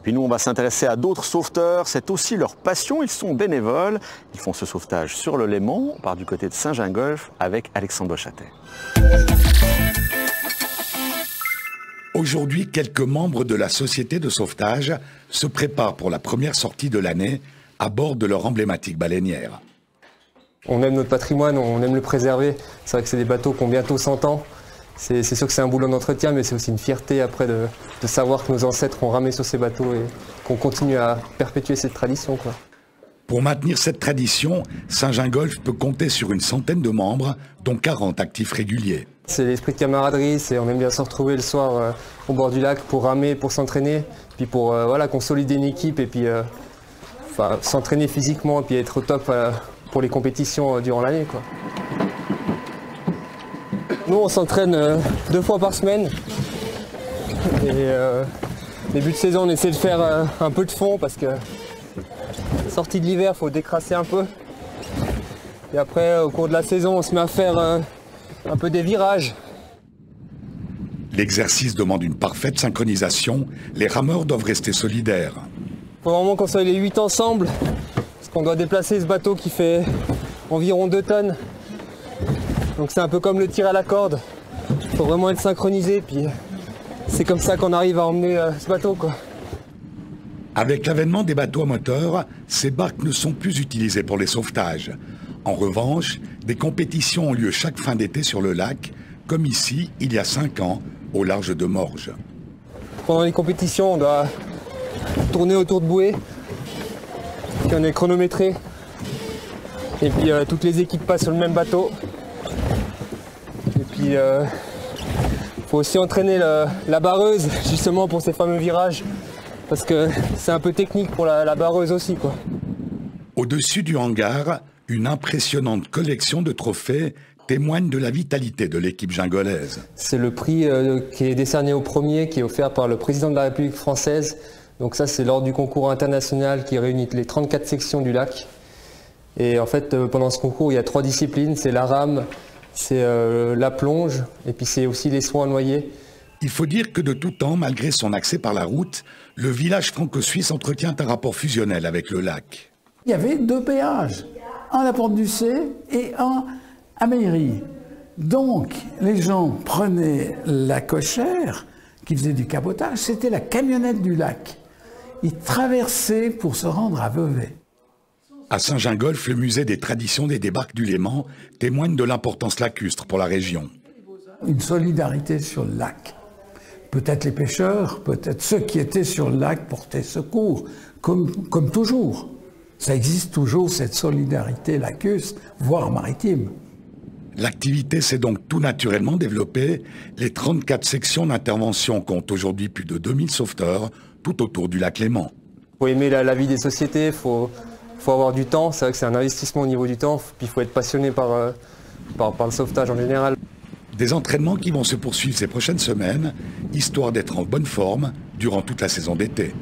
Puis nous, on va s'intéresser à d'autres sauveteurs. C'est aussi leur passion. Ils sont bénévoles. Ils font ce sauvetage sur le Léman. On part du côté de Saint-Gingolph avec Alexandre Bochatet. Aujourd'hui, quelques membres de la société de sauvetage se préparent pour la première sortie de l'année à bord de leur emblématique baleinière. On aime notre patrimoine, on aime le préserver. C'est vrai que c'est des bateaux qui ont bientôt 100 ans. C'est sûr que c'est un boulot d'entretien, mais c'est aussi une fierté après de savoir que nos ancêtres ont ramé sur ces bateaux et qu'on continue à perpétuer cette tradition, quoi. Pour maintenir cette tradition, Saint-Gingolph peut compter sur une centaine de membres, dont 40 actifs réguliers. C'est l'esprit de camaraderie, on aime bien se retrouver le soir au bord du lac pour ramer, pour s'entraîner, puis pour consolider une équipe et puis s'entraîner physiquement et puis être au top pour les compétitions durant l'année, quoi. Nous, on s'entraîne 2 fois par semaine. Et début de saison, on essaie de faire un peu de fond parce que sortie de l'hiver, il faut décrasser un peu. Et après, au cours de la saison, on se met à faire un peu des virages. L'exercice demande une parfaite synchronisation. Les rameurs doivent rester solidaires. Il faut vraiment qu'on soit les 8 ensemble, parce qu'on doit déplacer ce bateau qui fait environ 2 tonnes. Donc c'est un peu comme le tir à la corde. Il faut vraiment être synchronisé, puis c'est comme ça qu'on arrive à emmener ce bateau, quoi. Avec l'avènement des bateaux à moteur, ces barques ne sont plus utilisées pour les sauvetages. En revanche, des compétitions ont lieu chaque fin d'été sur le lac, comme ici, il y a 5 ans, au large de Morges. Pendant les compétitions, on doit tourner autour de bouées, puis on est chronométré. Et puis toutes les équipes passent sur le même bateau. Et puis il faut aussi entraîner la barreuse, justement pour ces fameux virages, parce que c'est un peu technique pour la barreuse aussi, quoi. Au-dessus du hangar, une impressionnante collection de trophées témoigne de la vitalité de l'équipe gingolaise. C'est le prix qui est décerné au premier, qui est offert par le président de la République française. Donc ça, c'est lors du concours international qui réunit les 34 sections du lac. Et en fait, pendant ce concours, il y a 3 disciplines. C'est la rame, c'est la plonge, et puis c'est aussi les sauts à noyer. Il faut dire que de tout temps, malgré son accès par la route, le village franco-suisse entretient un rapport fusionnel avec le lac. Il y avait 2 péages, un à la Porte du C et un à Mairie. Donc, les gens prenaient la cochère qui faisait du cabotage, c'était la camionnette du lac. Ils traversaient pour se rendre à Vevey. À Saint-Gingolph, le musée des traditions des débarques du Léman témoigne de l'importance lacustre pour la région. Une solidarité sur le lac. Peut-être les pêcheurs, peut-être ceux qui étaient sur le lac portaient secours, comme toujours. Ça existe toujours, cette solidarité lacustre, voire maritime. L'activité s'est donc tout naturellement développée. Les 34 sections d'intervention comptent aujourd'hui plus de 2000 sauveteurs tout autour du lac Léman. Il faut aimer la vie des sociétés, il faut avoir du temps. C'est vrai que c'est un investissement au niveau du temps, puis il faut être passionné par le sauvetage en général. Des entraînements qui vont se poursuivre ces prochaines semaines, histoire d'être en bonne forme durant toute la saison d'été.